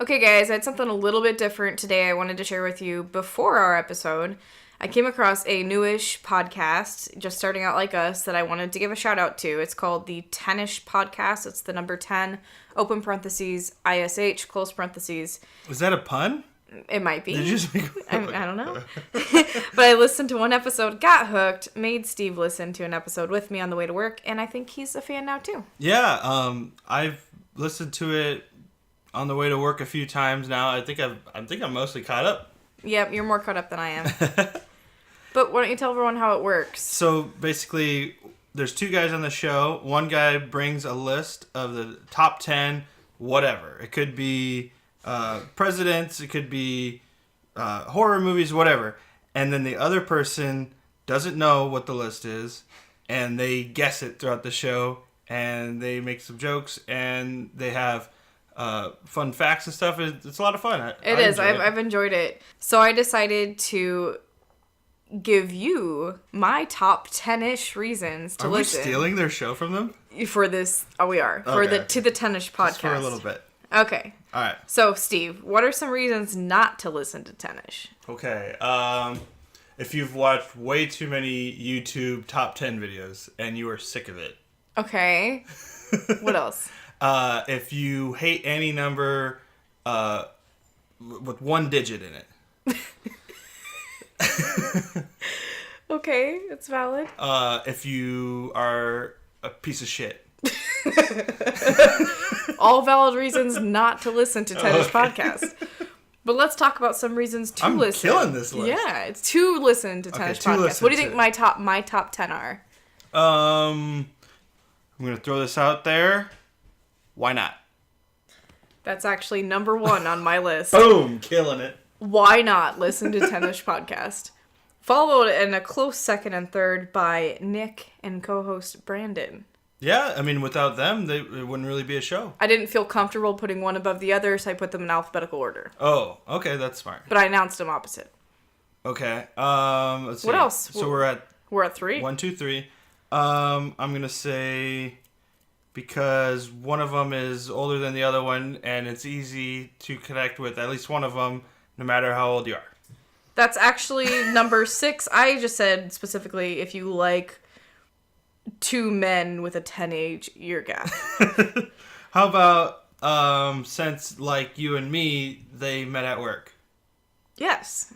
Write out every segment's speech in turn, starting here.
Okay, guys, I had something a little bit different today I wanted to share with you before our episode. I came across a newish podcast, just starting out like us, that I wanted to give a shout out to. It's called the 10ish podcast. It's the number 10, open parentheses, ISH, close parentheses. Was that a pun? It might be. Did you just I don't know. But I listened to one episode, got hooked, made Steve listen to an episode with me on the way to work, and I think he's a fan now too. Yeah, I've listened to it on the way to work a few times now. I think I'm mostly caught up. Yep, you're more caught up than I am. But why don't you tell everyone how it works? So basically, there's two guys on the show. One guy brings a list of the top 10 whatever. It could be presidents, it could be horror movies, whatever. And then the other person doesn't know what the list is, and they guess it throughout the show, and they make some jokes, and they have fun facts and stuff. It's a lot of fun. I've enjoyed it. So I decided to give you my top 10-ish reasons to listen. Are we stealing their show from them? For this, we are. Okay. To the 10ish podcast. Just for a little bit. Okay. All right. So, Steve, what are some reasons not to listen to 10ish? Okay. If you've watched way too many YouTube top 10 videos and you are sick of it. Okay. What else? If you hate any number with one digit in it. Okay, it's valid. If you are a piece of shit. All valid reasons not to listen to 10ish podcast. But let's talk about some reasons to listen. I'm killing this list. Yeah, it's to listen to 10ish podcast. What do you think my top 10 are? I'm going to throw this out there. Why not? That's actually number 1 on my list. Boom, killing it. Why not listen to 10ish podcast? Followed in a close second and third by Nick and co-host Brandon. Yeah, I mean, without them, it wouldn't really be a show. I didn't feel comfortable putting one above the other, so I put them in alphabetical order. Oh, okay, that's smart. But I announced them opposite. Okay, let's see. What else? So we're at 3? 1, 2, 3. I'm gonna say because one of them is older than the other one, and it's easy to connect with at least one of them, no matter how old you are. That's actually number 6. I just said specifically if you like 2 men with a 10-year gap. How about since like you and me, they met at work? Yes.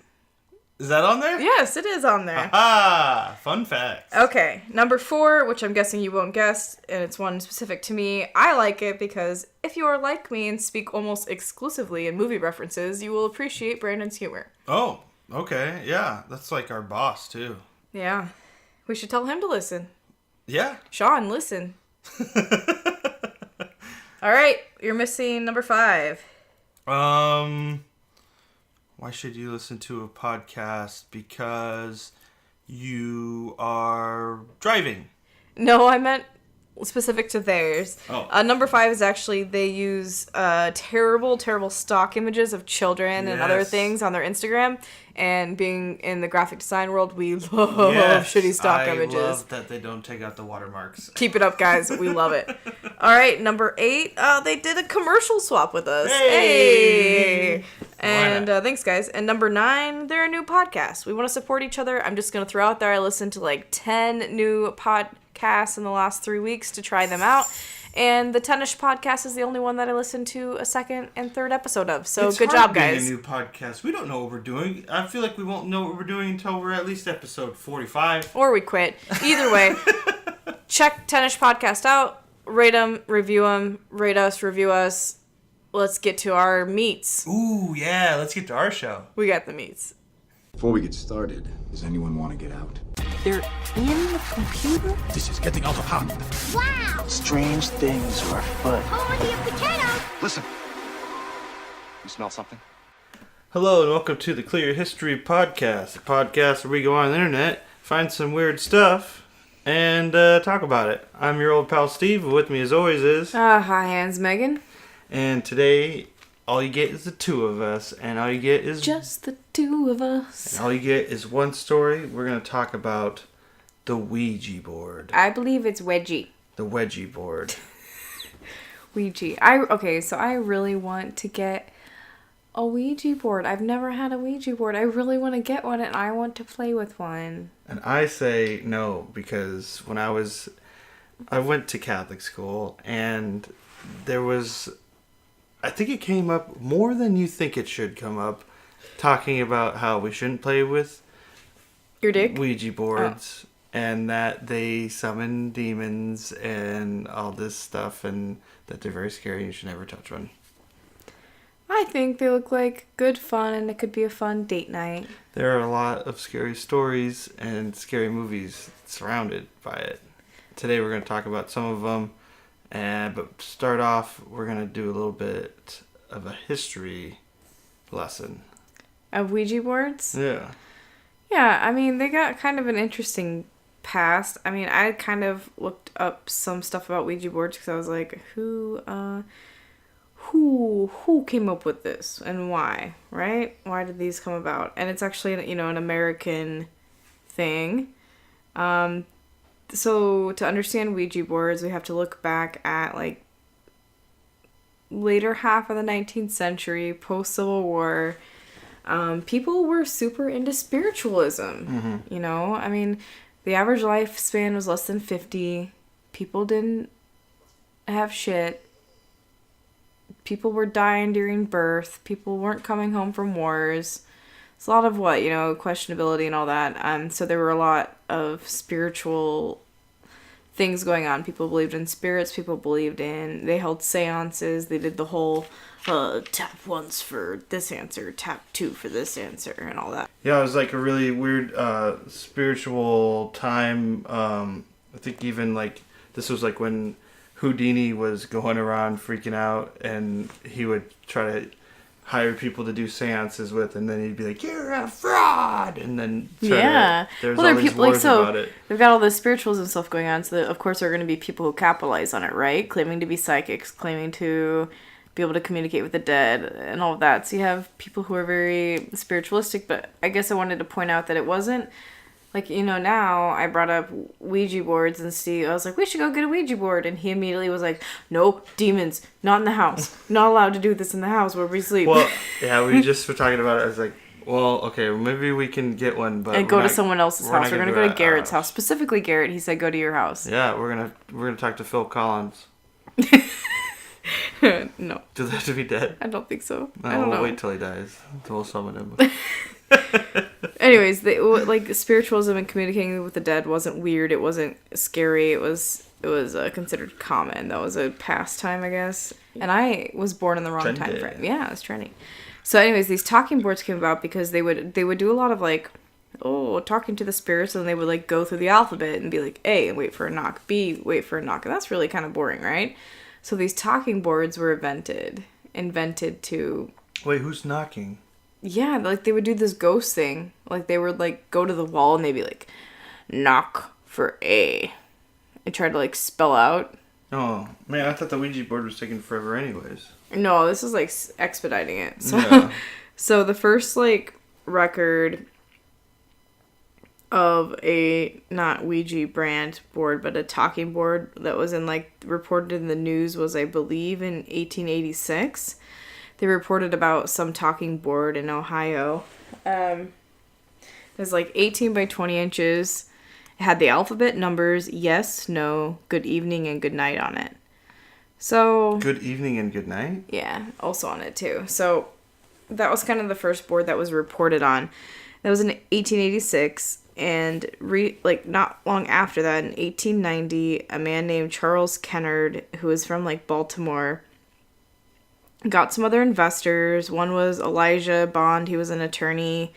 Is that on there? Yes, it is on there. Ah, fun fact. Okay, number 4, which I'm guessing you won't guess, and it's one specific to me. I like it because if you are like me and speak almost exclusively in movie references, you will appreciate Brandon's humor. Oh, okay. Yeah, that's like our boss, too. Yeah. We should tell him to listen. Yeah. Sean, listen. All right, you're missing number 5. Why should you listen to a podcast? Because you are driving. No, I meant specific to theirs. Oh. Number 5 is actually they use terrible, terrible stock images of children and other things on their Instagram. And being in the graphic design world, we love shitty stock images. I love that they don't take out the watermarks. Keep it up, guys. We love it. All right, number 8. They did a commercial swap with us. Hey! And thanks, guys. And number 9, they're a new podcast. We want to support each other. I'm just going to throw out there, I listened to like 10 new podcasts in the last 3 weeks to try them out. And the 10ish podcast is the only one that I listened to a second and third episode of. So good job, guys. It's a new podcast. We don't know what we're doing. I feel like we won't know what we're doing until we're at least episode 45. Or we quit. Either way, check 10ish podcast out. Rate them, review them, rate us, review us. Let's get to our meets. Ooh, yeah. Let's get to our show. We got the meets. Before we get started, does anyone want to get out? They're in the computer? This is getting out of hand. Wow! Strange things are afoot. Holy potatoes! Listen. You smell something? Hello and welcome to the Clear History Podcast. A podcast where we go on the internet, find some weird stuff, and talk about it. I'm your old pal Steve. With me as always is... Hi, Hans Megan. And today, all you get is the two of us, and all you get is... Just the two of us. And all you get is one story. We're going to talk about the Ouija board. I believe it's Weggy. The Wedgie board. Ouija. So I really want to get A Ouija board. I've never had a Ouija board. I really want to get one, and I want to play with one. And I say no, because when I went to Catholic school, and there was, I think it came up more than you think it should come up, talking about how we shouldn't play with your dick Ouija boards, and that they summon demons and all this stuff, and that they're very scary and you should never touch one. I think they look like good fun, and it could be a fun date night. There are a lot of scary stories and scary movies surrounded by it. Today we're going to talk about some of them, but to start off, we're going to do a little bit of a history lesson. Of Ouija boards? Yeah. Yeah, I mean, they got kind of an interesting past. I mean, I kind of looked up some stuff about Ouija boards because I was like, who came up with this and why, right? Why did these come about? And it's actually, an American thing. So to understand Ouija boards, we have to look back at like later half of the 19th century, post-Civil War. People were super into spiritualism. Mm-hmm. I mean, the average lifespan was less than 50. People didn't have shit. People were dying during birth. People weren't coming home from wars. It's a lot of questionability and all that. So there were a lot of spiritual things going on. People believed in spirits. They held seances. They did the whole tap once for this answer, tap two for this answer, and all that. Yeah, it was like a really weird spiritual time. I think even like this was like when Houdini was going around freaking out, and he would try to hire people to do seances with, and then he'd be like, "You're a fraud," and then there's all these wars about it. They've got all this spiritualism stuff going on, so of course there are going to be people who capitalize on it, right? Claiming to be psychics, claiming to be able to communicate with the dead, and all of that. So you have people who are very spiritualistic, but I guess I wanted to point out that it wasn't like, now I brought up Ouija boards, and Steve, I was like, we should go get a Ouija board. And he immediately was like, nope, demons, not in the house. Not allowed to do this in the house where we sleep. Well, yeah, we just were talking about it. I was like, well, okay, maybe we can get one, but and go to someone else's house. We're going to go to Garrett's house. Specifically Garrett, he said go to your house. Yeah, we're gonna talk to Phil Collins. No. Does that have to be dead? I don't think so. No, I don't know. We'll wait till he dies. We'll summon him. Anyways, spiritualism and communicating with the dead wasn't weird. It wasn't scary. It was considered common. That was a pastime, I guess. And I was born in the wrong time frame. Yeah, it was trendy. So, anyways, these talking boards came about because they would do a lot of talking to the spirits, and they would go through the alphabet and be like A, wait for a knock. B, wait for a knock. And that's really kind of boring, right? So these talking boards were invented to. Wait, who's knocking? Yeah, they would do this ghost thing. They would, go to the wall and they'd be like, knock for A. And try to, spell out. Oh, man, I thought the Ouija board was taking forever anyways. No, this is, expediting it. So, yeah. So the first, record of a, not Ouija brand board, but a talking board that was reported in the news was, I believe, in 1886. They reported about some talking board in Ohio. It was 18 by 20 inches. It had the alphabet, numbers, yes, no, good evening, and good night on it. So. Good evening and good night? Yeah, also on it too. So that was kind of the first board that was reported on. That was in 1886. And not long after that, in 1890, a man named Charles Kennard, who was from Baltimore, got some other investors. One was Elijah Bond. He was an attorney.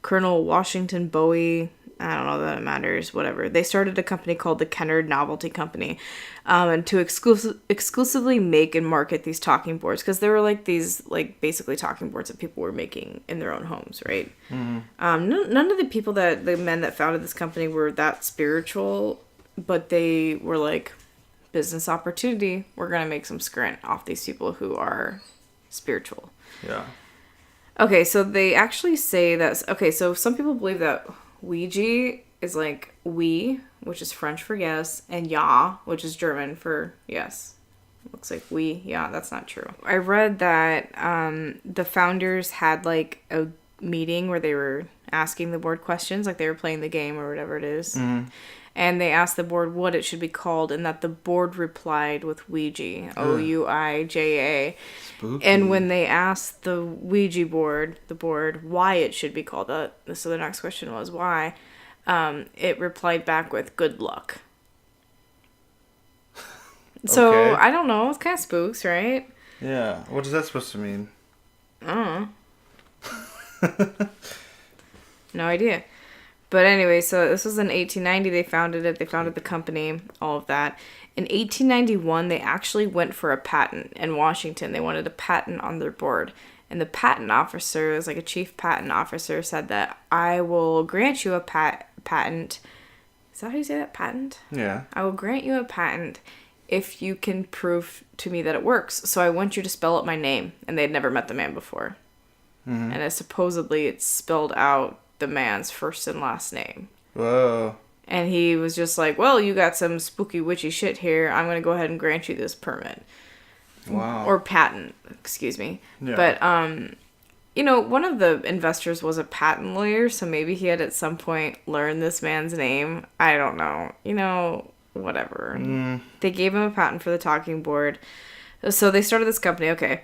Colonel Washington Bowie. I don't know that it matters. Whatever. They started a company called the Kennard Novelty Company, and to exclusively make and market these talking boards, because they were these basically talking boards that people were making in their own homes, right? Mm-hmm. None of the men that founded this company were that spiritual, but they were business opportunity. We're gonna make some scrint off these people who are spiritual. Yeah. Okay, so they actually say that. Okay, so some people believe that Ouija is oui, which is French for yes, and ja, which is German for yes. Looks like we. Yeah, that's not true. I read that the founders had like a meeting where they were asking the board questions, like they were playing the game or whatever it is. And they asked the board what it should be called, and that the board replied with Ouija, Ouija. Spooky. And when they asked the Ouija board, why it should be called that, so the next question was why, it replied back with good luck. So, Okay. I don't know, it's kind of spooks, right? Yeah. What is that supposed to mean? I don't know. No idea. But anyway, so this was in 1890. They founded it. They founded the company, all of that. In 1891, they actually went for a patent in Washington. They wanted a patent on their board. And the patent officer, it was like a chief patent officer, said that I will grant you a patent. Is that how you say that? Patent? Yeah. I will grant you a patent if you can prove to me that it works. So I want you to spell out my name. And they'd never met the man before. And supposedly it spelled out the man's first and last name. Whoa. And he was just like, well, you got some spooky witchy shit here. I'm going to go ahead and grant you this permit. Wow. Or patent, excuse me. Yeah. But, you know, one of the investors was a patent lawyer, so maybe he had at some point learned this man's name. I don't know. You know, whatever. They gave him a patent for the talking board. So they started this company. Okay.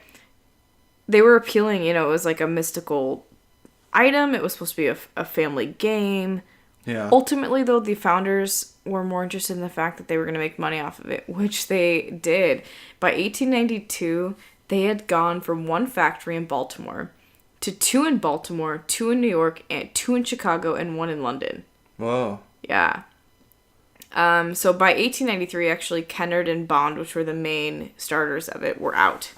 They were appealing, you know, it was like a mystical item. It was supposed to be a family game. Yeah. Ultimately, though, the founders were more interested in the fact that they were going to make money off of it, which they did. By 1892, they had gone from one factory in Baltimore to 2 in Baltimore, 2 in New York, and 2 in Chicago, and 1 in London. Whoa. Yeah. So by 1893, actually, Kennard and Bond, which were the main starters of it, were out.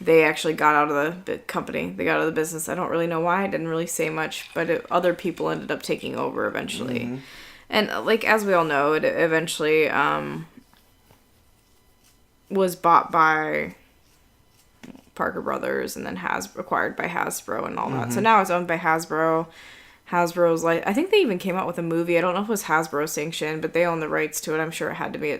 They actually got out of the company. They got out of the business. I don't really know why. I didn't really say much, but other people ended up taking over eventually. And like, as we all know, it eventually was bought by Parker Brothers and then acquired by Hasbro and all that. So now it's owned by Hasbro. Hasbro's like, I think they even came out with a movie. I don't know if it was Hasbro sanctioned, but they own the rights to it. I'm sure it had to be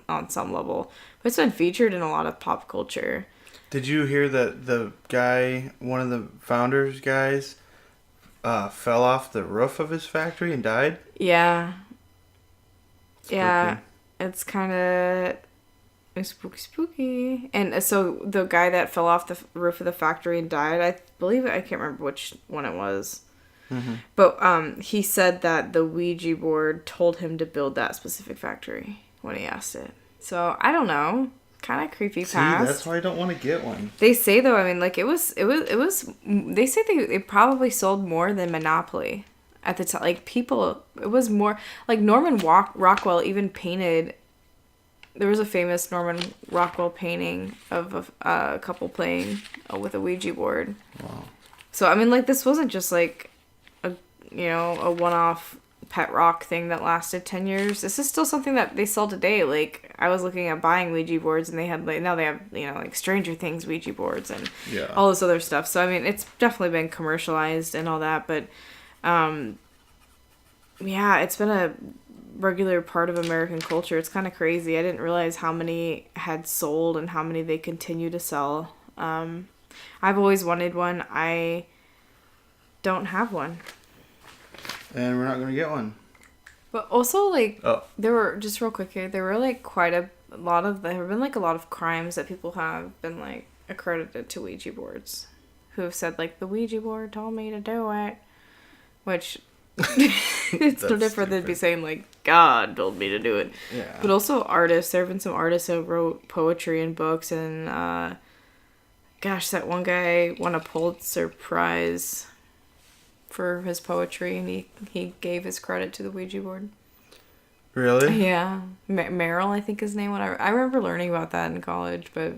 on some level. But it's been featured in a lot of pop culture. Did you hear that the guy, one of the founders guys, fell off the roof of his factory and died? Yeah. Spooky. Yeah. It's kind of spooky. And so the guy that fell off the roof of the factory and died, I believe, I can't remember which one it was. But he said that the Ouija board told him to build that specific factory when he asked it. So, I don't know. Kind of creepy past. That's why I don't want to get one. They say though, I mean, like it was. They say they probably sold more than Monopoly at the time. Like people, it was more like Norman Rockwell even painted. There was a famous Norman Rockwell painting of a couple playing with a Ouija board. Wow. So I mean, like this wasn't just like a one-off pet rock thing that lasted 10 years. This is still something that they sell today. Like I was looking at buying Ouija boards and they had like, now they have, you know, like Stranger Things Ouija boards and all this other stuff. So I mean, it's definitely been commercialized and all that, but yeah, it's been a regular part of American culture. It's kind of crazy. I didn't realize how many had sold and how many they continue to sell. I've always wanted one. I don't have one. And we're not going to get one. But also, like, there were, just real quick here, there were, like, there have been, like, a lot of crimes that people have been, like, accredited to Ouija boards. Who have said, like, the Ouija board told me to do it. Which, it's no different than be saying, like, God told me to do it. Yeah. But also artists. There have been some artists who wrote poetry and books, and, gosh, that one guy won a Pulitzer Prize for his poetry, and he gave his credit to the Ouija board. Really? Yeah. Merrill, I think his name. I remember learning about that in college, but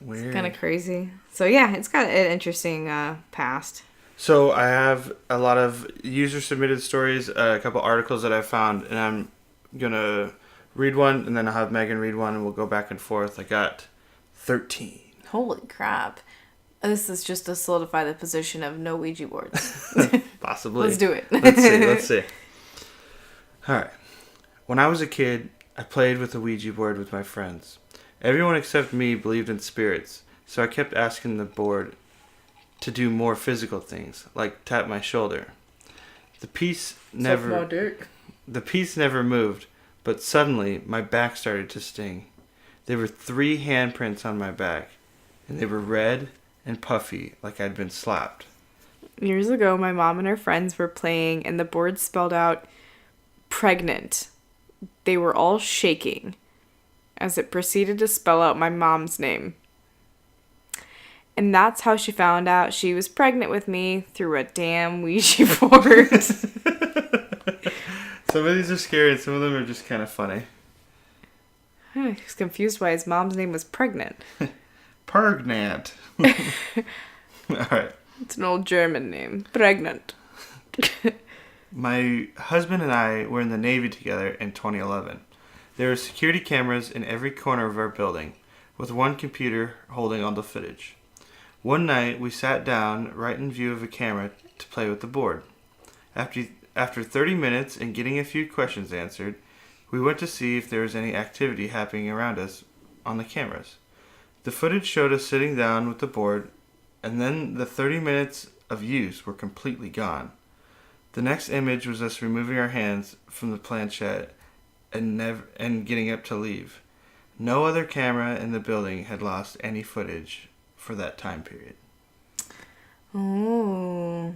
Weird. It's kind of crazy. So yeah, it's got an interesting past. So I have a lot of user-submitted stories, a couple articles that I found, and I'm going to read one, and then I'll have Megan read one, and we'll go back and forth. I got 13. Holy crap. This is just to solidify the position of no Ouija boards. Possibly. Let's do it. Let's see. All right. When I was a kid, I played with the Ouija board with my friends. Everyone except me believed in spirits, so I kept asking the board to do more physical things, like tap my shoulder. The piece never moved, but suddenly my back started to sting. There were 3 handprints on my back, and they were red and puffy, like I'd been slapped. Years ago, my mom and her friends were playing, and the board spelled out pregnant. They were all shaking as it proceeded to spell out my mom's name. And that's how she found out she was pregnant with me, through a damn Ouija board. Some of these are scary and some of them are just kind of funny. I was confused why his mom's name was pregnant. Pregnant. Alright. It's an old German name. Pregnant. My husband and I were in the Navy together in 2011. There were security cameras in every corner of our building, with one computer holding all the footage. One night, we sat down right in view of a camera to play with the board. After 30 minutes and getting a few questions answered, we went to see if there was any activity happening around us on the cameras. The footage showed us sitting down with the board, and then the 30 minutes of use were completely gone. The next image was us removing our hands from the planchette and getting up to leave. No other camera in the building had lost any footage for that time period. Oh.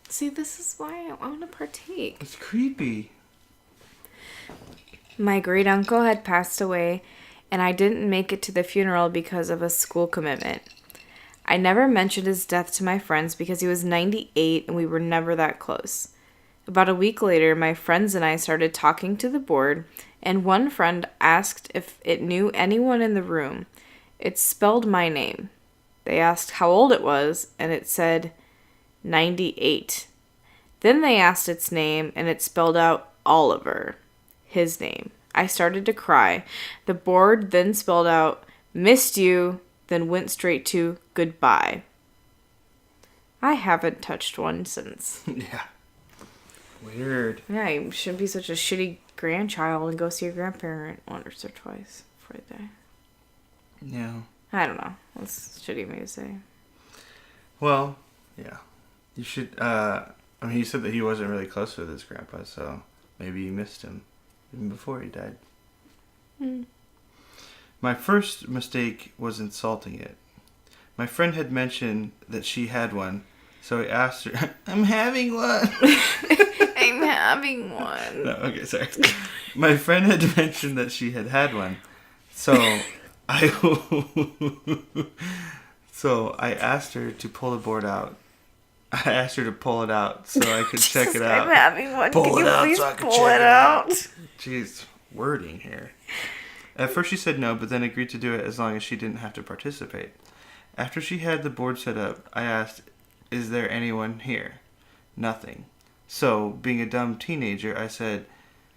See, this is why I want to partake. It's creepy. My great uncle had passed away, and I didn't make it to the funeral because of a school commitment. I never mentioned his death to my friends because he was 98 and we were never that close. About a week later, my friends and I started talking to the board, and one friend asked if it knew anyone in the room. It spelled my name. They asked how old it was, and it said 98. Then they asked its name, and it spelled out Oliver, his name. I started to cry. The board then spelled out missed you, then went straight to goodbye. I haven't touched one since. Yeah. Weird. Yeah, you shouldn't be such a shitty grandchild and go see your grandparent once or twice before they die. Yeah. I don't know. That's shitty of me to say. Well, yeah. You should, he said that he wasn't really close with his grandpa, so maybe you missed him even before he died. My first mistake was insulting it. My friend had mentioned that she had one, so I asked her, I'm having one. I'm having one. No, okay, sorry. My friend had mentioned that she had one, so I asked her to pull the board out. I asked her to pull it out so I could check it out. I'm having one. Pull Can it you out please so I could pull check it out? Jeez, wording here. At first she said no, but then agreed to do it as long as she didn't have to participate. After she had the board set up, I asked, is there anyone here? Nothing. So, being a dumb teenager, I said,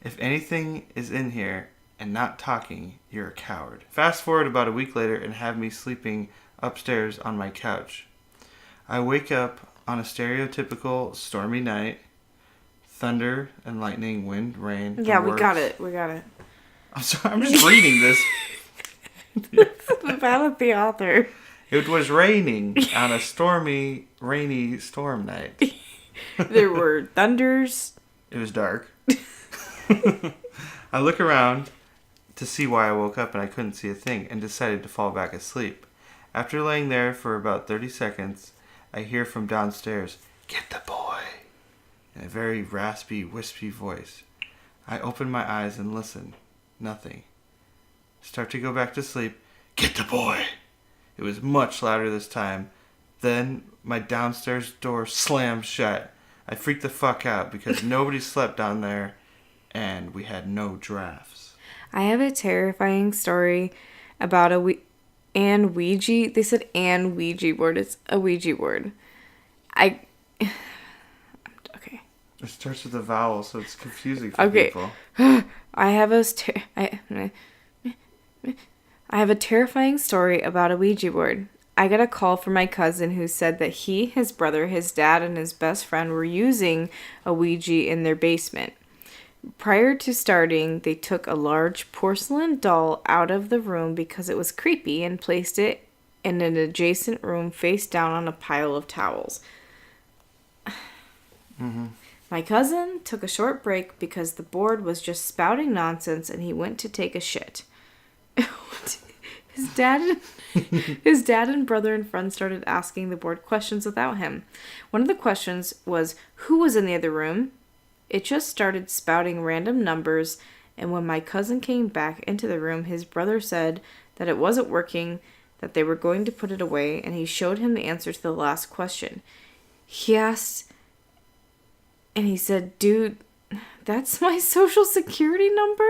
if anything is in here and not talking, you're a coward. Fast forward about a week later and have me sleeping upstairs on my couch. I wake up on a stereotypical stormy night. Thunder and lightning, wind, rain. Yeah, we got it. We got it. I'm sorry, I'm just reading this. About the author. It was raining on a stormy, rainy storm night. There were thunders. It was dark. I look around to see why I woke up and I couldn't see a thing and decided to fall back asleep. After laying there for about 30 seconds, I hear from downstairs, "Get the boy," in a very raspy, wispy voice. I open my eyes and listen. Nothing. Start to go back to sleep. "Get the boy." It was much louder this time. Then my downstairs door slammed shut. I freaked the fuck out because nobody slept down there and we had no drafts. I have a terrifying story about an Ouija. They said an Ouija board. It's a Ouija board. Okay. It starts with a vowel, so it's confusing for Okay. people. I have a terrifying story about a Ouija board. I got a call from my cousin who said that he, his brother, his dad, and his best friend were using a Ouija in their basement. Prior to starting, they took a large porcelain doll out of the room because it was creepy and placed it in an adjacent room face down on a pile of towels. My cousin took a short break because the board was just spouting nonsense and he went to take a shit. His dad and brother and friends started asking the board questions without him. One of the questions was, who was in the other room? It just started spouting random numbers, and when my cousin came back into the room, his brother said that it wasn't working, that they were going to put it away, and he showed him the answer to the last question. He asked, and he said, dude, that's my social security number?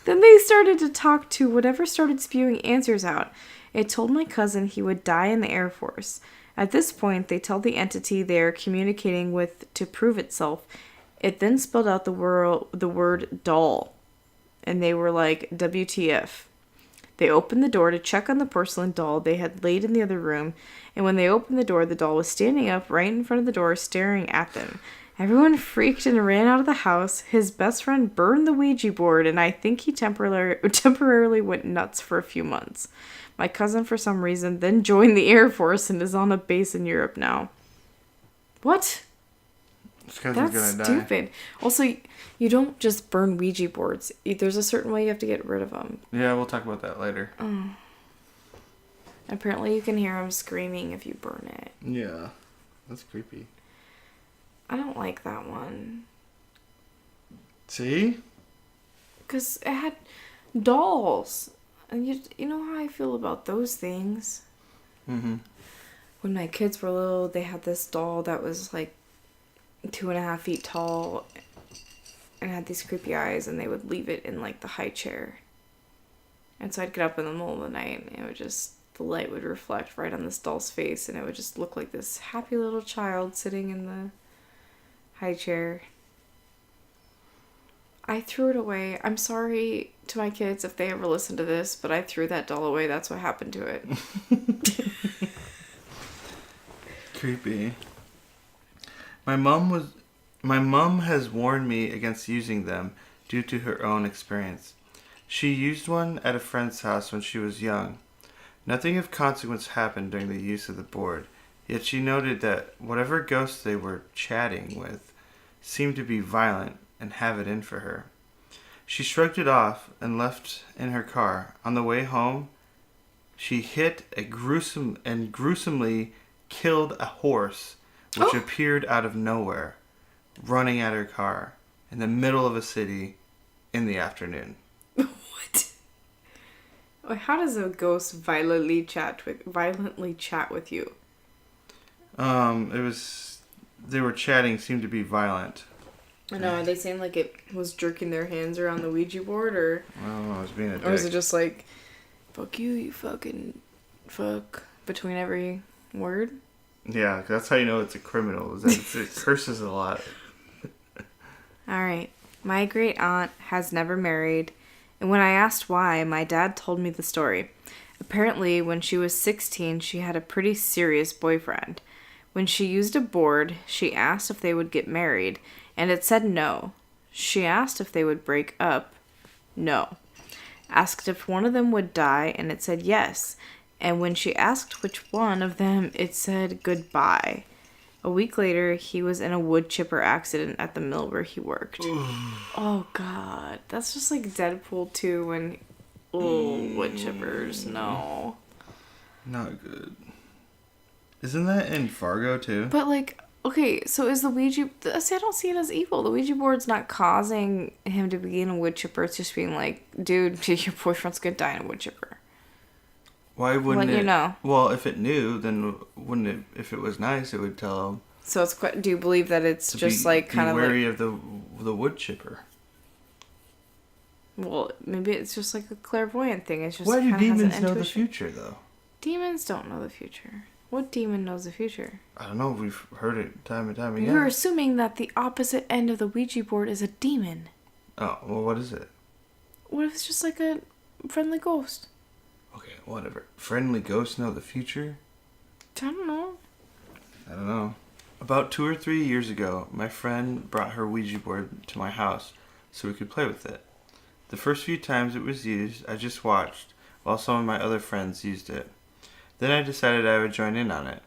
Then they started to talk to whatever started spewing answers out. It told my cousin he would die in the Air Force. At this point, they tell the entity they are communicating with to prove itself. It then spelled out the word doll. And they were like, WTF. They opened the door to check on the porcelain doll they had laid in the other room. And when they opened the door, the doll was standing up right in front of the door staring at them. Everyone freaked and ran out of the house. His best friend burned the Ouija board, and I think he temporarily went nuts for a few months. My cousin, for some reason, then joined the Air Force and is on a base in Europe now. What? That's stupid. Also, you don't just burn Ouija boards. There's a certain way you have to get rid of them. Yeah, we'll talk about that later. Apparently, you can hear them screaming if you burn it. Yeah, that's creepy. I don't like that one. See? Because it had dolls. And you know how I feel about those things. Mm-hmm. When my kids were little, they had this doll that was like 2.5 feet tall and had these creepy eyes, and they would leave it in like the high chair. And so I'd get up in the middle of the night and it would just, the light would reflect right on this doll's face, and it would just look like this happy little child sitting in the high chair. I threw it away. I'm sorry to my kids if they ever listen to this, but I threw that doll away. That's what happened to it. Creepy. My mom has warned me against using them due to her own experience. She used one at a friend's house when she was young. Nothing of consequence happened during the use of the board, yet she noted that whatever ghosts they were chatting with seemed to be violent and have it in for her. She shrugged it off and left in her car. On the way home, she hit a gruesomely killed a horse which appeared out of nowhere, running at her car in the middle of a city in the afternoon. What? How does a ghost violently chat with you? They were chatting, seemed to be violent. I know. Are they saying like it was jerking their hands around the Ouija board, or? I don't know. I was being a dick. Or is it just like, "Fuck you, you fucking fuck" between every word? Yeah, that's how you know it's a criminal. Is that it curses a lot. All right. My great aunt has never married, and when I asked why, my dad told me the story. Apparently, when she was 16, she had a pretty serious boyfriend. When she used a board, she asked if they would get married, and it said no. She asked if they would break up. No. Asked if one of them would die, and it said yes. And when she asked which one of them, it said goodbye. A week later, he was in a wood chipper accident at the mill where he worked. Oh, God. That's just like Deadpool 2 when... Oh, wood chippers. No. Not good. Isn't that in Fargo, too? But, like, okay, so is the Ouija... See, I don't see it as evil. The Ouija board's not causing him to be in a wood chipper. It's just being like, dude, your boyfriend's gonna die in a wood chipper. Why wouldn't it? You know. Well, if it knew, then wouldn't it... If it was nice, it would tell him... So it's quite... Do you believe that it's just, like, kind of like... Be wary of the wood chipper. Well, maybe it's just, like, a clairvoyant thing. It's just why do demons know the intuition. future, though? Demons don't know the future. What demon knows the future? I don't know. We've heard it time and time again. You're assuming that the opposite end of the Ouija board is a demon. Oh, well, what is it? What if it's just like a friendly ghost? Okay, whatever. Friendly ghosts know the future? I don't know. About 2 or 3 years ago, my friend brought her Ouija board to my house, so we could play with it. The first few times it was used, I just watched, while some of my other friends used it. Then I decided I would join in on it.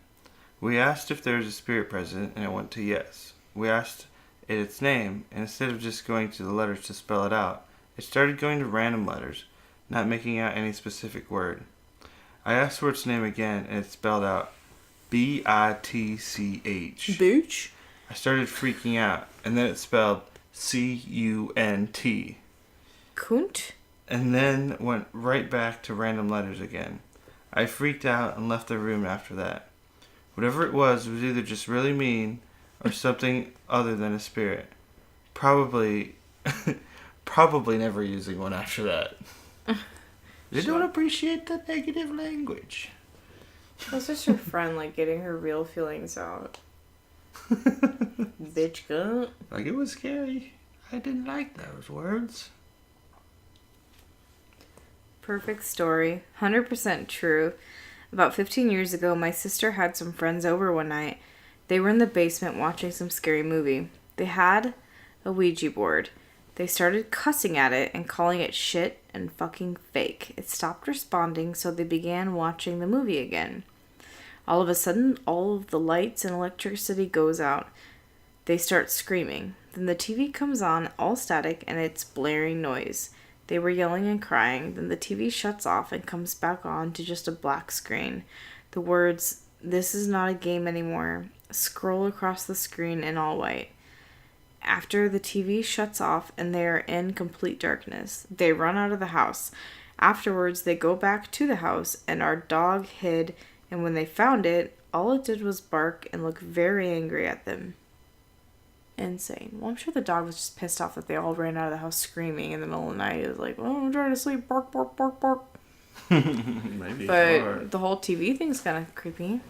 We asked if there was a spirit present, and it went to yes. We asked it its name, and instead of just going to the letters to spell it out, it started going to random letters, not making out any specific word. I asked for its name again, and it spelled out B-I-T-C-H. Booch? I started freaking out, and then it spelled C-U-N-T. Kunt? And then went right back to random letters again. I freaked out and left the room after that. Whatever it was either just really mean or something other than a spirit. Probably never using one after that. They don't appreciate the negative language. That's just her friend, like, getting her real feelings out. Bitch cunt. Like, it was scary. I didn't like those words. Perfect story. 100% true. About 15 years ago, my sister had some friends over one night. They were in the basement watching some scary movie. They had a Ouija board. They started cussing at it and calling it shit and fucking fake. It stopped responding, so they began watching the movie again. All of a sudden, all of the lights and electricity goes out. They start screaming. Then the TV comes on, all static, and it's blaring noise. They were yelling and crying. Then the TV shuts off and comes back on to just a black screen. The words, "This is not a game anymore," scroll across the screen in all white. After the TV shuts off and they are in complete darkness, they run out of the house. Afterwards, they go back to the house and our dog hid, and when they found it, all it did was bark and look very angry at them. Insane. Well, I'm sure the dog was just pissed off that they all ran out of the house screaming in the middle of the night. It was like, "Oh, I'm trying to sleep, bark, bark, bark, bark." Maybe. But the whole TV thing's kind of creepy.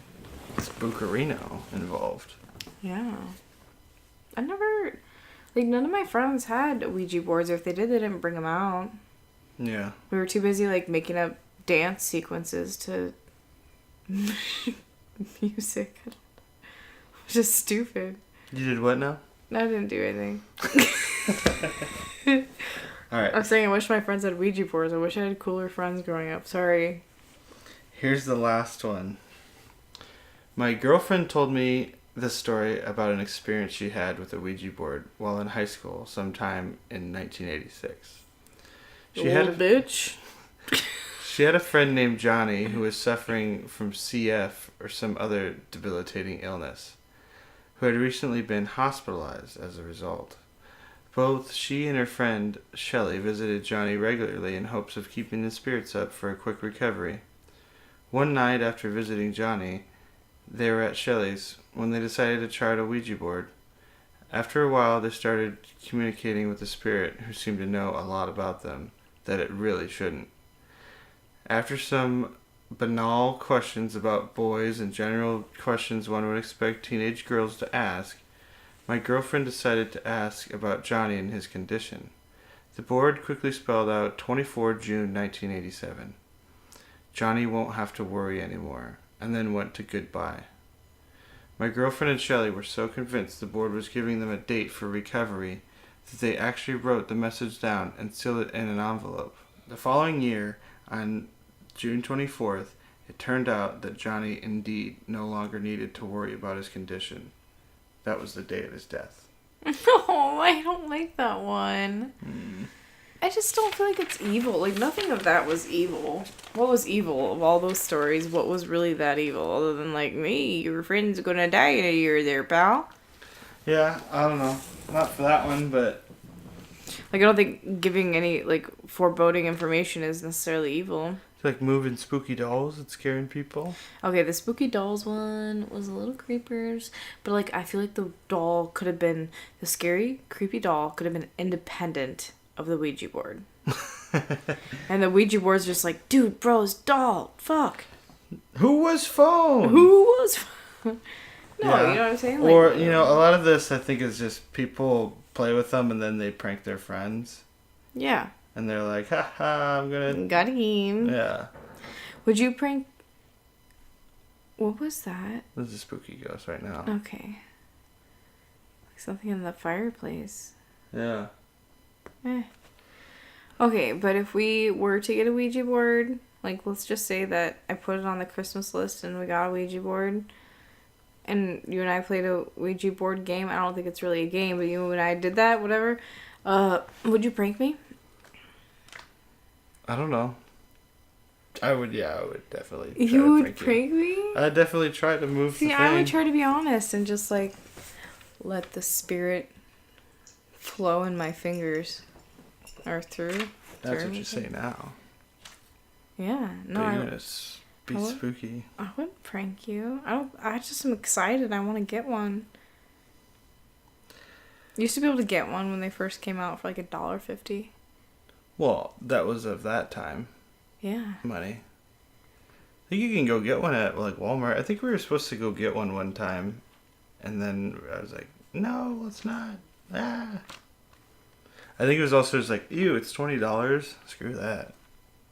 Spookerino involved. Yeah. I never, like, none of my friends had Ouija boards, or if they did, they didn't bring them out. Yeah. We were too busy, like, making up dance sequences to music. It was just stupid. You did what now? I didn't do anything. Alright. I'm saying I wish my friends had Ouija boards. I wish I had cooler friends growing up. Sorry. Here's the last one. My girlfriend told me this story about an experience she had with a Ouija board while in high school sometime in 1986. She had a friend named Johnny who was suffering from CF or some other debilitating illness, who had recently been hospitalized as a result. Both she and her friend Shelley visited Johnny regularly in hopes of keeping his spirits up for a quick recovery. One night after visiting Johnny, they were at Shelley's when they decided to try a Ouija board. After a while, they started communicating with the spirit, who seemed to know a lot about them, that it really shouldn't. After some banal questions about boys and general questions one would expect teenage girls to ask, my girlfriend decided to ask about Johnny and his condition. The board quickly spelled out 24 June 1987. Johnny won't have to worry anymore, and then went to goodbye. My girlfriend and Shelley were so convinced the board was giving them a date for recovery that they actually wrote the message down and sealed it in an envelope. The following year, on June 24th, it turned out that Johnny indeed no longer needed to worry about his condition. That was the day of his death. No, I don't like that one. I just don't feel like it's evil. Like, nothing of that was evil. What was evil of all those stories? What was really that evil? Other than, like, me, your friend's gonna die in a year there, pal. Yeah, I don't know. Not for that one, but... Like, I don't think giving any, like, foreboding information is necessarily evil. Like moving spooky dolls and scaring people. Okay, the spooky dolls one was a little creepers. But, like, I feel like the doll could have been... The scary, creepy doll could have been independent of the Ouija board. And the Ouija board's just like, dude, bros, doll, fuck. Who was phone? Who was phone? No, Yeah. you know what I'm saying? Like, Or, you know, a lot of this I think is just people play with them and then they prank their friends. Yeah. And they're like, haha, I'm gonna... Got him. Yeah. Would you prank... What was that? There's a spooky ghost right now. Okay. Like something in the fireplace. Yeah. Okay, but if we were to get a Ouija board, like, let's just say that I put it on the Christmas list and we got a Ouija board, and you and I played a Ouija board game. I don't think it's really a game, but you and I did that, whatever. Would you prank me? I don't know. I would definitely. Try You to would prank me? I'd definitely try to move the thing. I would try to be honest and just, like, let the spirit flow in my fingers. Or through. That's what you say now. Yeah. No, but you're gonna be spooky. I wouldn't prank you. I just am excited. I want to get one. Used to be able to get one when they first came out for like $1.50. Well, that was of that time. Yeah. Money. I think you can go get one at like Walmart. I think we were supposed to go get one time, and then I was like, no, let's not. Ah. I think it was also just like, ew, it's $20. Screw that.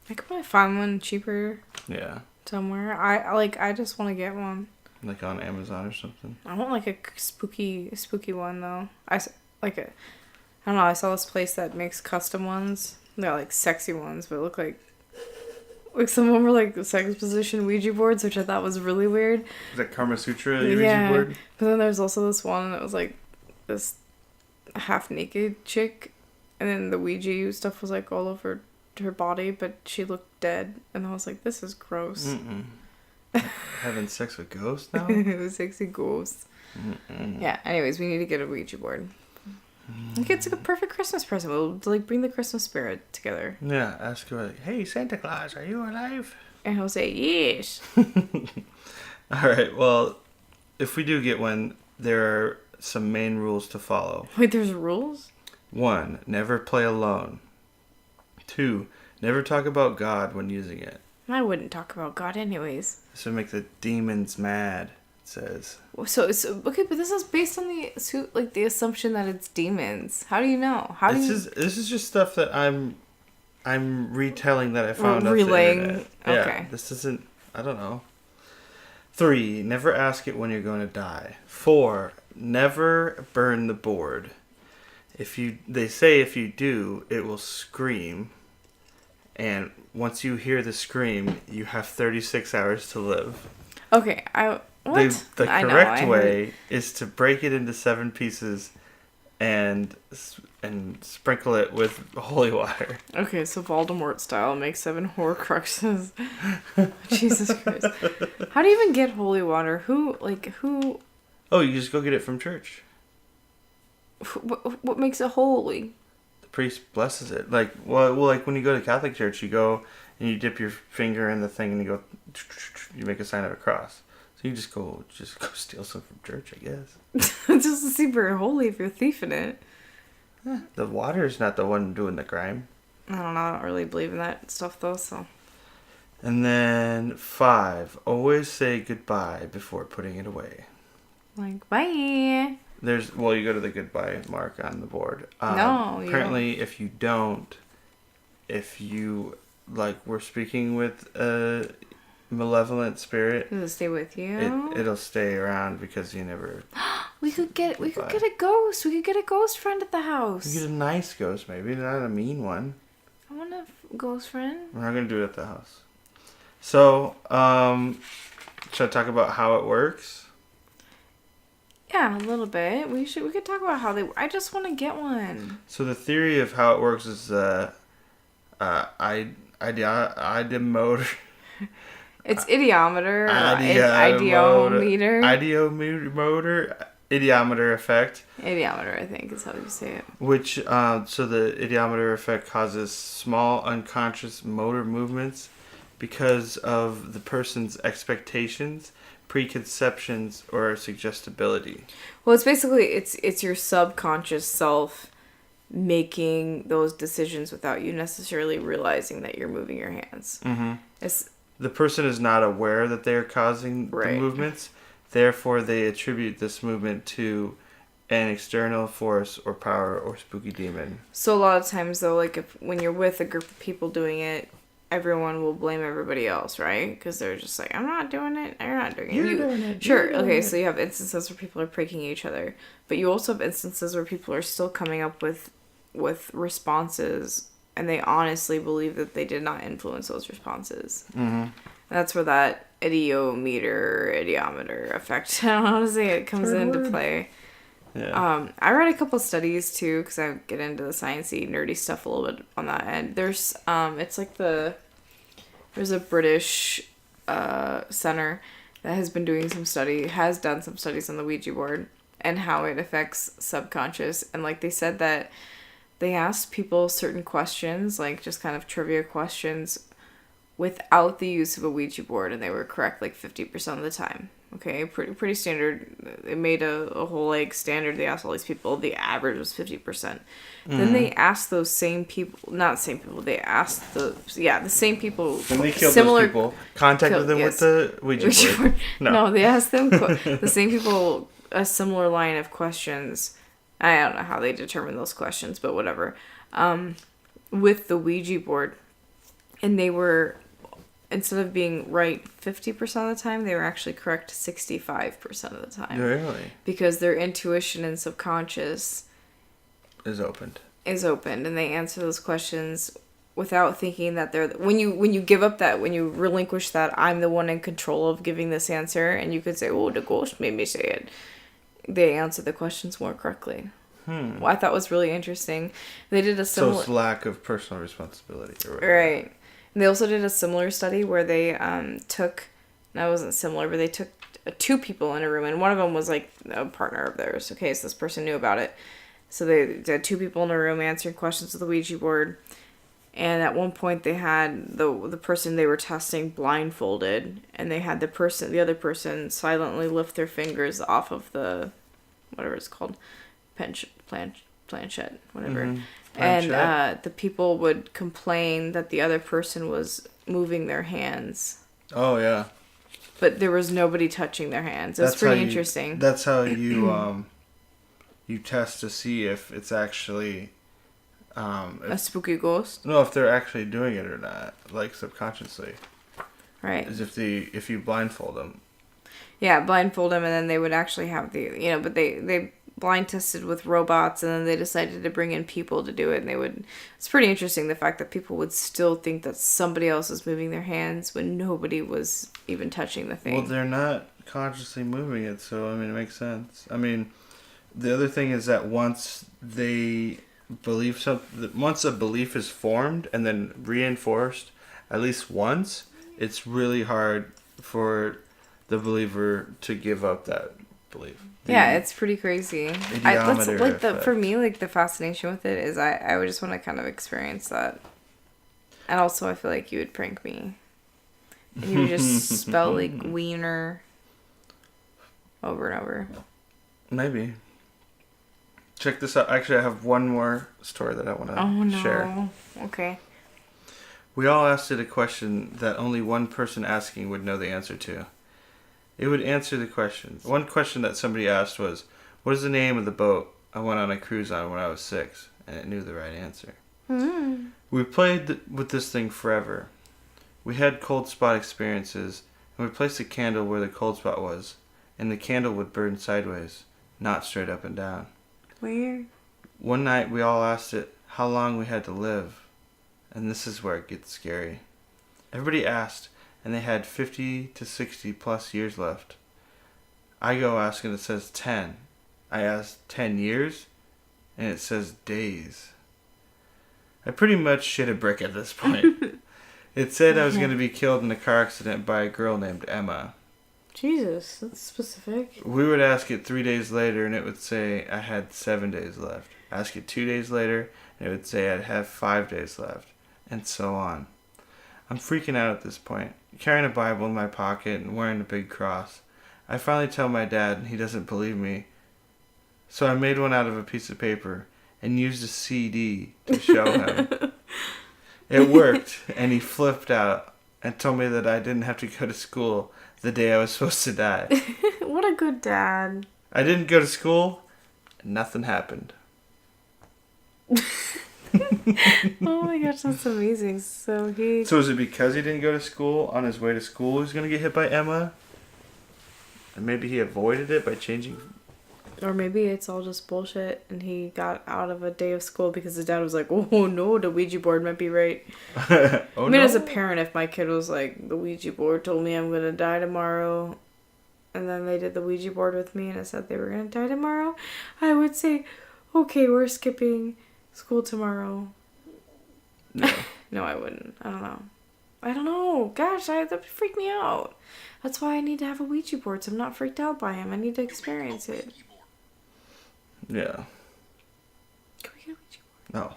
I could probably find one cheaper. Yeah. Somewhere. I just want to get one. Like on Amazon or something. I want like a spooky one though. I don't know. I saw this place that makes custom ones. They're like sexy ones, but look like some of them were like sex position Ouija boards, which I thought was really weird. Is that Kama Sutra Ouija board? But then there's also this one that was like this half naked chick, and then the Ouija stuff was like all over her body, but she looked dead, and I was like, this is gross. Having sex with ghosts now? It was sexy ghosts. Yeah, anyways, we need to get a Ouija board. Like, it's a perfect Christmas present. We'll like bring the Christmas spirit together. Yeah, ask her like, hey, Santa Claus, are you alive? And he'll say, yes. Alright, well, if we do get one, there are some main rules to follow. Wait, there's rules? 1. Never play alone. 2. Never talk about God when using it. I wouldn't talk about God anyways. This would make the demons mad, it says. So okay, but this is based on the assumption that it's demons. How do you know? This is just stuff that I'm retelling that I found off the internet. Okay. Yeah, this isn't, I don't know. 3. Never ask it when you're going to die. 4. Never burn the board. They say if you do, it will scream. And once you hear the scream, you have 36 hours to live. Okay, what? The correct way is to break it into 7 pieces and sprinkle it with holy water. Okay, so Voldemort style, make 7 Horcruxes. Jesus Christ. How do you even get holy water? Who? Oh, you just go get it from church. What makes it holy? The priest blesses it. Like when you go to Catholic church, you go and you dip your finger in the thing and you make a sign of a cross. So you just go steal some from church, I guess. It doesn't seem very holy if you're thieving it. The water's not the one doing the crime. I don't know. I don't really believe in that stuff though. So. And then 5, always say goodbye before putting it away. Like, bye. You go to the goodbye mark on the board. No, apparently, if you don't, we're speaking with a malevolent spirit, Does it stay with you? It'll stay around because you never. We could get a ghost. We could get a ghost friend at the house. You get a nice ghost, maybe not a mean one. I want a ghost friend. We're not gonna do it at the house. So, should I talk about how it works? Yeah, a little bit. We could talk about how they. I just want to get one. So the theory of how it works is ideomotor. It's idiometer. Idiomotor effect. Idiometer, I think, is how you say it. Which, so the idiomotor effect causes small unconscious motor movements because of the person's expectations, preconceptions, or suggestibility. Well, it's basically it's your subconscious self making those decisions without you necessarily realizing that you're moving your hands. Mm-hmm. It's the person is not aware that they're causing the movements. Therefore, they attribute this movement to an external force or power or spooky demon. So a lot of times, though, like when you're with a group of people doing it, everyone will blame everybody else, right? Because they're just like, I'm not doing it, you're not doing it. You're doing it. Sure, okay, so you have instances where people are pranking each other, but you also have instances where people are still coming up with with responses, and they honestly believe that they did not influence those responses. Mm-hmm. That's where that idiometer effect, I don't know how to say it, comes into play. Yeah. I read a couple studies too, because I get into the sciencey, nerdy stuff a little bit on that end. There's it's like there's a British center that has been doing has done some studies on the Ouija board and how it affects subconscious. And like they said that they asked people certain questions, like just kind of trivia questions, without the use of a Ouija board, and they were correct like 50% of the time. Okay, pretty standard. It made a whole like standard. They asked all these people. The average was 50%. Then they asked those same people, not same people. They asked the same people. Then they killed those people. Contacted them with the Ouija board. No, they asked them the same people a similar line of questions. I don't know how they determined those questions, but whatever. With the Ouija board, and they were, instead of being right 50% of the time, they were actually correct 65% of the time. Really? Because their intuition and subconscious is opened, and they answer those questions without thinking that they're, when you give up that, when you relinquish that I'm the one in control of giving this answer, and you could say, oh, the ghost made me say it, they answer the questions more correctly. Well, I thought was really interesting. They did a similar... So it's lack of personal responsibility. Or whatever. Right. And they also did a similar study where they took... No, it wasn't similar, but they took two people in a room, and one of them was like a partner of theirs. Okay, so this person knew about it. So they had two people in a room answering questions with the Ouija board. And at one point they had the person they were testing blindfolded, and they had the other person silently lift their fingers off of the, whatever it's called, planchette, whatever. Mm-hmm. And the people would complain that the other person was moving their hands. Oh yeah. But there was nobody touching their hands. It's pretty interesting. That's how you you test to see if it's actually a spooky ghost. No, if they're actually doing it or not, like subconsciously. Right. As if you blindfold them. Yeah, blindfold them, and then they would actually have the, but they blind tested with robots, and then they decided to bring in people to do it, and it's pretty interesting, the fact that people would still think that somebody else was moving their hands when nobody was even touching the thing. Well, they're not consciously moving it, so I mean, it makes sense. I mean, the other thing is that once a belief is formed and then reinforced at least once, it's really hard for the believer to give up that belief. Yeah, it's pretty crazy. For me, like, the fascination with it is I would just want to kind of experience that. And also, I feel like you would prank me. And you would just spell, like, wiener over and over. Maybe. Check this out. Actually, I have one more story that I want to share. Okay. We all asked it a question that only one person asking would know the answer to. It would answer the questions. One question that somebody asked was, what is the name of the boat I went on a cruise on when I was 6? And it knew the right answer. Mm. We played with this thing forever. We had cold spot experiences, and we placed a candle where the cold spot was, and the candle would burn sideways, not straight up and down. Weird. One night we all asked it how long we had to live, and this is where it gets scary. Everybody asked, and they had 50 to 60 plus years left. I go ask, and it says 10. I asked 10 years, and it says days. I pretty much shit a brick at this point. It said I was going to be killed in a car accident by a girl named Emma. Jesus, that's specific. We would ask it 3 days later, and it would say I had 7 days left. Ask it 2 days later, and it would say I'd have 5 days left, and so on. I'm freaking out at this point, carrying a Bible in my pocket and wearing a big cross. I finally tell my dad, and he doesn't believe me. So I made one out of a piece of paper and used a CD to show him. It worked, and he flipped out and told me that I didn't have to go to school the day I was supposed to die. What a good dad. I didn't go to school, and nothing happened. Oh my gosh, that's amazing. So is it because he didn't go to school, on his way to school he was going to get hit by Emma? And maybe he avoided it by changing Or maybe it's all just bullshit and he got out of a day of school because his dad was like, oh no, the Ouija board might be right. Oh, I mean, as a parent, if my kid was like, the Ouija board told me I'm going to die tomorrow, and then they did the Ouija board with me and it said they were going to die tomorrow, I would say, okay, we're skipping school tomorrow. No. No, I wouldn't. I don't know. Gosh, that would freak me out. That's why I need to have a Ouija board so I'm not freaked out by him. I need to experience it. Yeah. Can we get a Ouija board?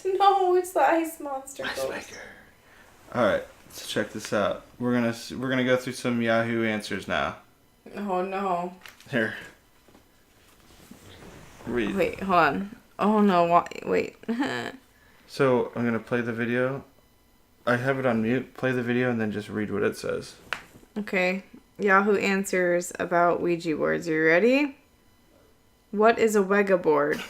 No. No, it's the ice monster. All right, let's check this out. We're gonna go through some Yahoo answers now. Oh no. Here. Read. Wait, hold on. Oh no, wait. So I'm gonna play the video. I have it on mute. Play the video and then just read what it says. Okay. Yahoo answers about Ouija boards. Are you ready? What is a Wegga board?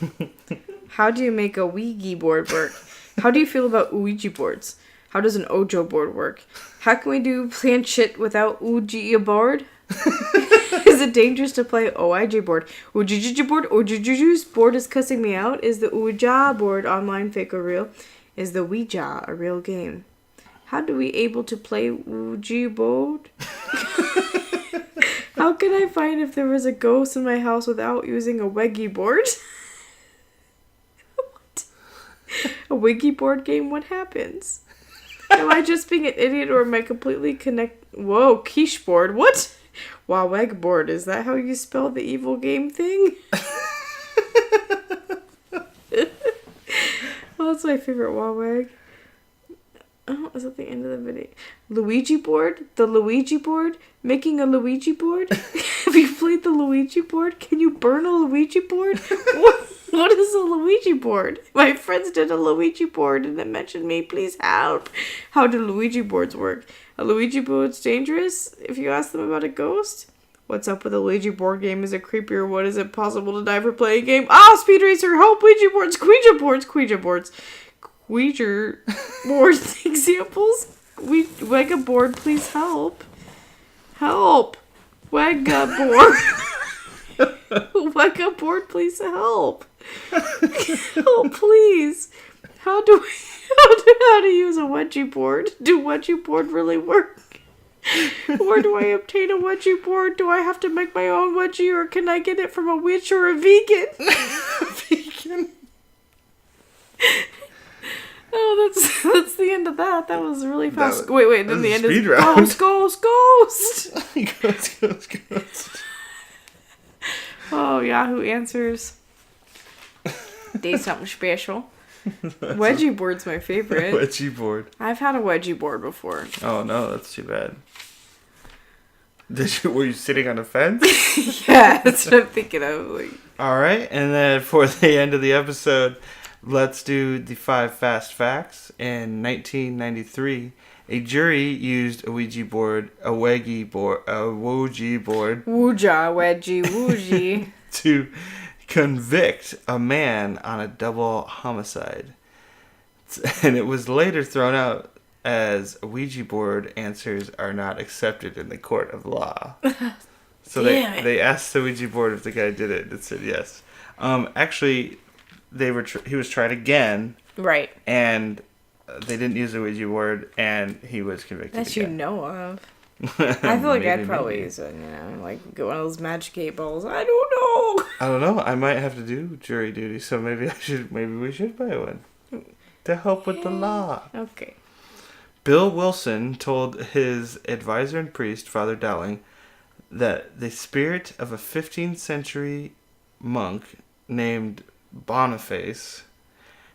How do you make a Weggy board work? How do you feel about Ouija boards? How does an Ojo board work? How can we do planchette without Ouija board? Is it dangerous to play Ouija board? Ouija board? Ouija's board is cussing me out. Is the Ouija board online, fake or real? Is the Ouija a real game? How do we able to play Ouija board? How can I find if there was a ghost in my house without using a Weggy board? What? A Weggy board game? What happens? Am I just being an idiot or am I completely Whoa, quiche board. What? Wow, Weg board. Is that how you spell the evil game thing? Oh, that's my favorite Waweg. Oh, is that the end of the video? Luigi board? The Luigi board? Making a Luigi board? Have you played the Luigi board? Can you burn a Luigi board? What is a Luigi board? My friends did a Luigi board and it mentioned me. Please help. How do Luigi boards work? A Luigi board's dangerous if you ask them about a ghost? What's up with a Luigi board game? Is it creepy or what? Is it possible to die for playing a game? Ah, Speed Racer, help! Ouija boards, Ouija boards, Ouija boards. Ouija boards examples? Wegga board, please help. Help! Wegga board. Wegga board, please help. Help, please. How to use a wedgie board? Do wedgie board really work? Where do I obtain a wedgie board? Do I have to make my own wedgie or can I get it from a witch or a vegan? Vegan. Oh, that's the end of that. That was really fast. Wait. Then the end is ghost. Ghost. Oh, Yahoo answers. Day something special. Wedgie board's my favorite. Wedgie board. I've had a wedgie board before. Oh no, that's too bad. Were you sitting on a fence? Yeah, that's what I'm thinking of. All right, and then for the end of the episode, let's do the 5 fast facts. In 1993, a jury used a Ouija board, a Weggy board, a Ouija board. Ouija, wedgie, Ouija. To convict a man on a double homicide. And it was later thrown out as Ouija board answers are not accepted in the court of law. So they asked the Ouija board if the guy did it. It said yes. Actually, he was tried again. Right. And they didn't use the Ouija board, and he was convicted that again. You know of. I feel like I'd probably use it, like get one of those magic 8 balls. I don't know. I might have to do jury duty, so maybe we should buy one to help with the law. Okay. Bill Wilson told his advisor and priest, Father Dowling, that the spirit of a 15th century monk named Boniface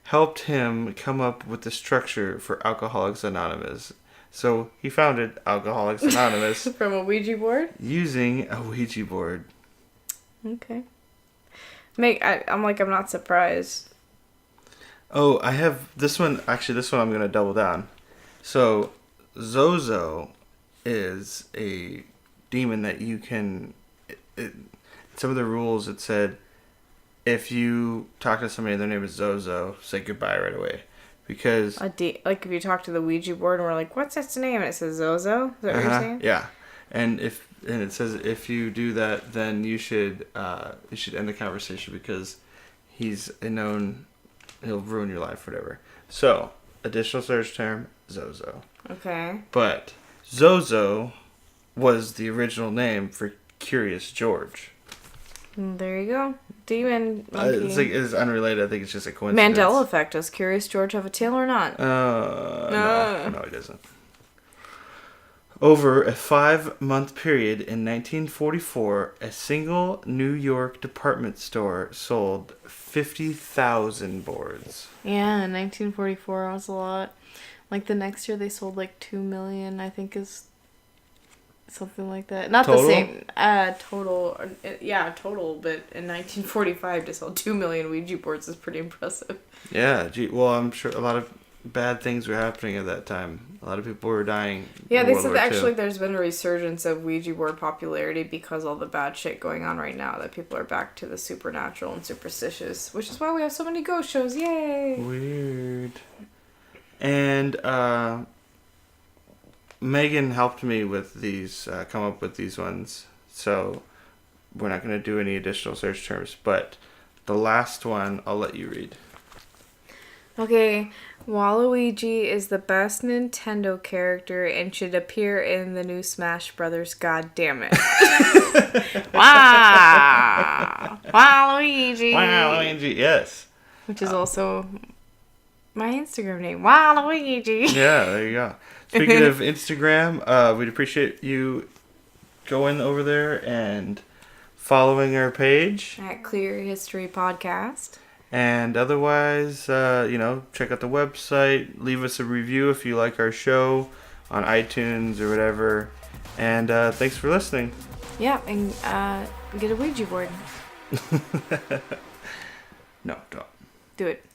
helped him come up with the structure for Alcoholics Anonymous. So he founded Alcoholics Anonymous from a Ouija board, using a Ouija board. Okay. I'm not surprised. Oh, I have this one. Actually, this one I'm going to double down. So, Zozo is a demon that you can... some of the rules, it said, if you talk to somebody and their name is Zozo, say goodbye right away. Because... if you talk to the Ouija board and we're like, what's its name? And it says Zozo? Is that what you're saying? Yeah. And if and it says if you do that, then you should end the conversation because he's a known, he'll ruin your life, whatever. So, additional search term, Zozo. Okay. But Zozo was the original name for Curious George. There you go. Demon monkey. It's unrelated. I think it's just a coincidence. Mandela effect. Does Curious George have a tail or not? No, he doesn't. Over a 5-month period in 1944, a single New York department store sold 50,000 boards. Yeah, in 1944 was a lot. Like the next year they sold like 2 million, I think is something like that. Not total? The same. Total. Yeah, total. But in 1945 to sell 2 million Ouija boards is pretty impressive. Yeah, well, I'm sure a lot of bad things were happening at that time. A lot of people were dying. Yeah, they said that actually there's been a resurgence of Ouija board popularity because all the bad shit going on right now. That people are back to the supernatural and superstitious, which is why we have so many ghost shows. Yay! Weird. And Megan helped me with these, come up with these ones. So we're not going to do any additional search terms, but the last one I'll let you read. Okay, Waluigi is the best Nintendo character and should appear in the new Smash Brothers. God damn it! Wow, Waluigi. Waluigi, yes. Which is also my Instagram name, Waluigi. Yeah, there you go. Speaking of Instagram, we'd appreciate you going over there and following our page. At Clear History Podcast. And otherwise, check out the website. Leave us a review if you like our show on iTunes or whatever. And thanks for listening. Yeah, and get a Ouija board. No, don't. Do it.